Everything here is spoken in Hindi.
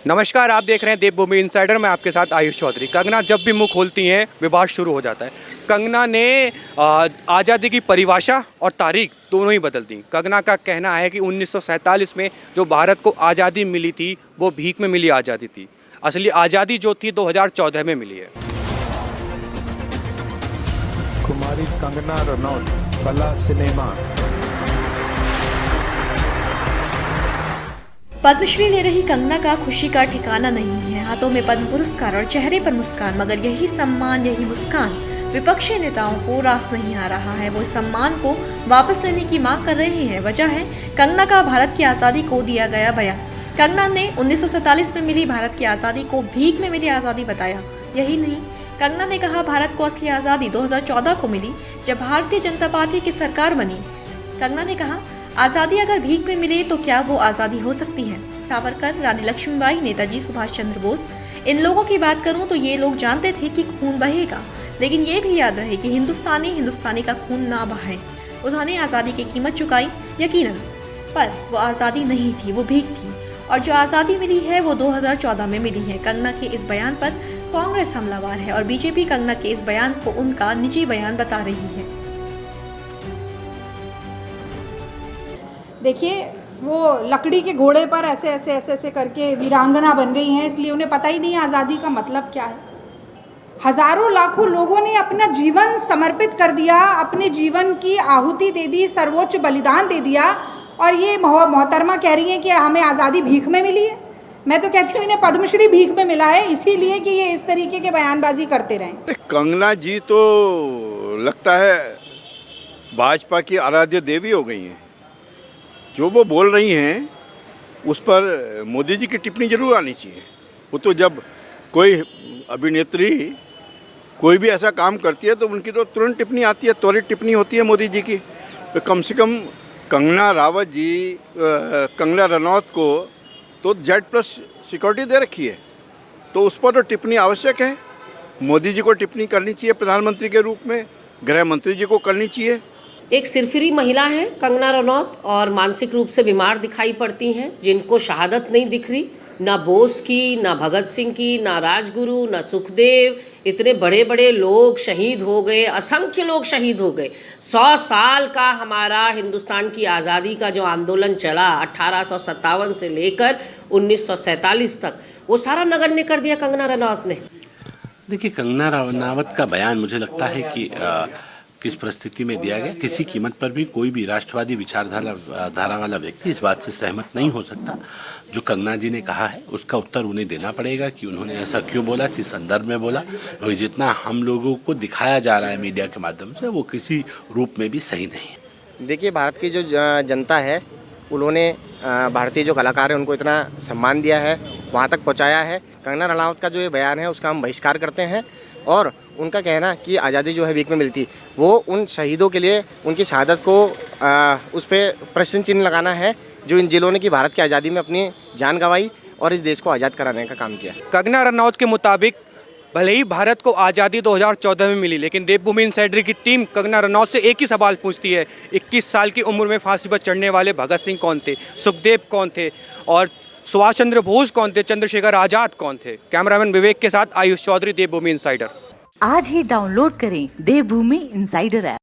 नमस्कार, आप देख रहे हैं देवभूमि इनसाइडर। मैं आपके साथ आयुष चौधरी। कंगना जब भी मुंह खोलती हैं विवाद शुरू हो जाता है। कंगना ने आज़ादी की परिभाषा और तारीख दोनों ही बदल दी। कंगना का कहना है कि 1947 में जो भारत को आज़ादी मिली थी वो भीख में मिली आज़ादी थी। असली आज़ादी जो थी 2014 में मिली है। कुमारी कंगना रनौत, कला सिनेमा। पद्मश्री ले रही कंगना का खुशी का ठिकाना नहीं है। हाथों में पद्म पुरस्कार और चेहरे पर मुस्कान, मगर यही सम्मान, यही मुस्कान विपक्षी नेताओं को रास नहीं आ रहा है। वो इस सम्मान को वापस लेने की मांग कर रहे हैं। वजह है कंगना का भारत की आज़ादी को दिया गया बयान। कंगना ने 1947 में मिली भारत की आज़ादी को भीख में मिली आज़ादी बताया। यही नहीं, कंगना ने कहा भारत को असली आज़ादी 2014 को मिली जब भारतीय जनता पार्टी की सरकार बनी। कंगना ने कहा आज़ादी अगर भीख में मिले तो क्या वो आज़ादी हो सकती है। सावरकर, रानी लक्ष्मीबाई, नेताजी सुभाष चंद्र बोस, इन लोगों की बात करूं तो ये लोग जानते थे कि खून बहेगा, लेकिन ये भी याद रहे कि हिंदुस्तानी का खून ना बहे। उन्होंने आज़ादी की कीमत चुकाई यकीनन, पर वो आज़ादी नहीं थी, वो भीख थी। और जो आज़ादी मिली है वो 2014 में मिली है। कंगना के इस बयान पर कांग्रेस हमलावर है और बीजेपी कंगना के इस बयान को उनका निजी बयान बता रही है। देखिए, वो लकड़ी के घोड़े पर ऐसे करके वीरांगना बन गई हैं, इसलिए उन्हें पता ही नहीं आज़ादी का मतलब क्या है। हजारों लाखों लोगों ने अपना जीवन समर्पित कर दिया, अपने जीवन की आहुति दे दी, सर्वोच्च बलिदान दे दिया, और ये मोहतरमा कह रही हैं कि हमें आज़ादी भीख में मिली है। मैं तो कहती हूँ इन्हें पद्मश्री भीख में मिला है, इसीलिए कि ये इस तरीके के बयानबाजी करते रहें। कंगना जी तो लगता है भाजपा की आराध्य देवी हो गई हैं। जो वो बोल रही हैं उस पर मोदी जी की टिप्पणी जरूर आनी चाहिए। वो तो जब कोई अभिनेत्री कोई भी ऐसा काम करती है तो उनकी तो तुरंत टिप्पणी आती है, त्वरित टिप्पणी होती है मोदी जी की। तो कम से कम कंगना रावत जी, कंगना रनौत को तो Z+ सिक्योरिटी दे रखी है, तो उस पर तो टिप्पणी आवश्यक है। मोदी जी को टिप्पणी करनी चाहिए, प्रधानमंत्री के रूप में गृह मंत्री जी को करनी चाहिए। एक सिरफिरी महिला है कंगना रनौत, और मानसिक रूप से बीमार दिखाई पड़ती हैं, जिनको शहादत नहीं दिख रही, ना बोस की, ना भगत सिंह की, ना राजगुरु, ना सुखदेव। इतने बड़े बड़े लोग शहीद हो गए, असंख्य लोग शहीद हो गए। 100 साल का हमारा हिंदुस्तान की आज़ादी का जो आंदोलन चला 1857 से लेकर 1947 तक, वो सारा नगण्य कर दिया कंगना रनौत ने। देखिए, कंगना रनौत का बयान मुझे लगता है कि किस परिस्थिति में दिया गया, किसी कीमत पर भी कोई भी राष्ट्रवादी विचारधारा वाला व्यक्ति इस बात से सहमत नहीं हो सकता। जो कंगना जी ने कहा है उसका उत्तर उन्हें देना पड़ेगा कि उन्होंने ऐसा क्यों बोला, किस संदर्भ में बोला। और जितना हम लोगों को दिखाया जा रहा है मीडिया के माध्यम से, वो किसी रूप में भी सही नहीं। देखिए, भारत की जो जनता है उन्होंने भारतीय जो कलाकार हैं उनको इतना सम्मान दिया है, वहाँ तक पहुँचाया है। कंगना रनौत का जो ये बयान है उसका हम बहिष्कार करते हैं, और उनका कहना कि आज़ादी जो है भीख में मिलती, वो उन शहीदों के लिए उनकी शहादत को उस पर प्रश्न चिन्ह लगाना है, जो इन जिलों ने की भारत की आज़ादी में अपनी जान गंवाई और इस देश को आज़ाद कराने का काम किया। कंगना रनौत के मुताबिक भले ही भारत को आज़ादी 2014 में मिली, लेकिन देवभूमि इनसाइडर की टीम कंगना रनौत से एक ही सवाल पूछती है, 21 साल की उम्र में फांसी पर चढ़ने वाले भगत सिंह कौन थे, सुखदेव कौन थे, और सुभाष चंद्र बोस कौन थे, चंद्रशेखर आज़ाद कौन थे। कैमरामैन विवेक के साथ आयुष चौधरी, देवभूमि इनसाइडर। आज ही डाउनलोड करें देवभूमि इनसाइडर ऐप।